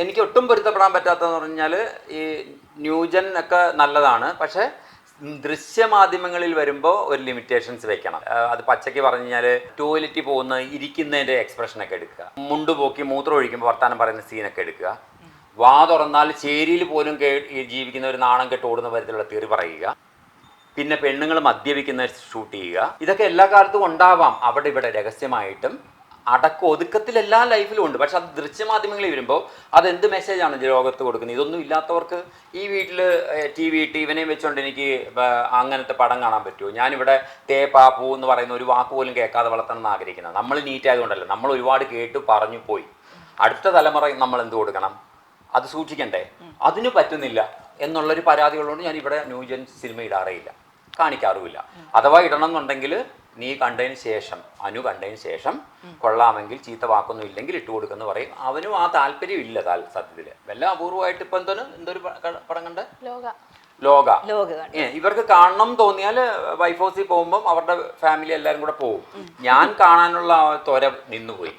എനിക്ക് ഒട്ടും പൊരുത്തപ്പെടാൻ പറ്റാത്തതെന്ന് പറഞ്ഞാൽ ഈ ന്യൂജൻ ഒക്കെ നല്ലതാണ്, പക്ഷേ ദൃശ്യമാധ്യമങ്ങളിൽ വരുമ്പോൾ ഒരു ലിമിറ്റേഷൻസ് വെക്കണം. അത് പച്ചയ്ക്ക് പറഞ്ഞു കഴിഞ്ഞാൽ ടോയ്ലറ്റിൽ പോകുന്ന ഇരിക്കുന്നതിൻ്റെ എക്സ്പ്രഷനൊക്കെ എടുക്കുക, മുണ്ട് പോക്കി മൂത്രം ഒഴിക്കുമ്പോൾ വർത്താനം പറയുന്ന സീനൊക്കെ എടുക്കുക, വാ തുറന്നാൽ ചേരിയിൽ പോലും ജീവിക്കുന്ന ഒരു നാണം കെട്ട് ഓടുന്ന തരത്തിലുള്ള തെറി പറയുക, പിന്നെ പെണ്ണുങ്ങൾ മദ്യപിക്കുന്ന ഷൂട്ട് ചെയ്യുക. ഇതൊക്കെ എല്ലാ കാലത്തും ഉണ്ടാവാം, അവിടെ ഇവിടെ രഹസ്യമായിട്ടും ഒതുക്കത്തിൽ എല്ലാ ലൈഫിലും ഉണ്ട്. പക്ഷെ അത് ദൃശ്യമാധ്യമങ്ങളിൽ വരുമ്പോൾ അതെന്ത് മെസ്സേജാണ് ലോകത്ത് കൊടുക്കുന്നത്? ഇതൊന്നും ഇല്ലാത്തവർക്ക് ഈ വീട്ടിൽ TV ഇട്ട് ഇവനെയും വെച്ചുകൊണ്ട് എനിക്ക് അങ്ങനത്തെ പടം കാണാൻ പറ്റുമോ? ഞാനിവിടെ തേപ്പാപ്പൂ എന്ന് പറയുന്ന ഒരു വാക്ക് പോലും കേൾക്കാതെ വളർത്തണം എന്ന് ആഗ്രഹിക്കുന്നത്. നമ്മൾ നീറ്റ് ആയതുകൊണ്ടല്ല, നമ്മൾ ഒരുപാട് കേട്ട് പറഞ്ഞു പോയി. അടുത്ത തലമുറ നമ്മൾ എന്ത് കൊടുക്കണം? അത് സൂക്ഷിക്കണ്ടേ? അതിന് പറ്റുന്നില്ല എന്നുള്ളൊരു പരാതികളുകൊണ്ട് ഞാൻ ഇവിടെ ന്യൂജൻ സിനിമ ഇടാറേയില്ല, കാണിക്കാറുമില്ല. അഥവാ ഇടണം എന്നുണ്ടെങ്കിൽ നീ കണ്ടതിന് ശേഷം, അനു കണ്ടതിന് ശേഷം കൊള്ളാമെങ്കിൽ, ചീത്ത വാക്കൊന്നും ഇല്ലെങ്കിൽ ഇട്ട് കൊടുക്കുമെന്ന് പറയും. അവനും ആ താല്പര്യം ഇല്ല സത്യത്തിൽ. വല്ല അപൂർവമായിട്ട് ഇപ്പം എന്തൊരു പടം കണ്ട് ലോക ഇവർക്ക് കാണണം തോന്നിയാൽ വൈഫ് ഹൗസിൽ പോകുമ്പം അവരുടെ ഫാമിലി എല്ലാവരും കൂടെ പോകും. ഞാൻ കാണാനുള്ള ത്വര നിന്നുപോയി.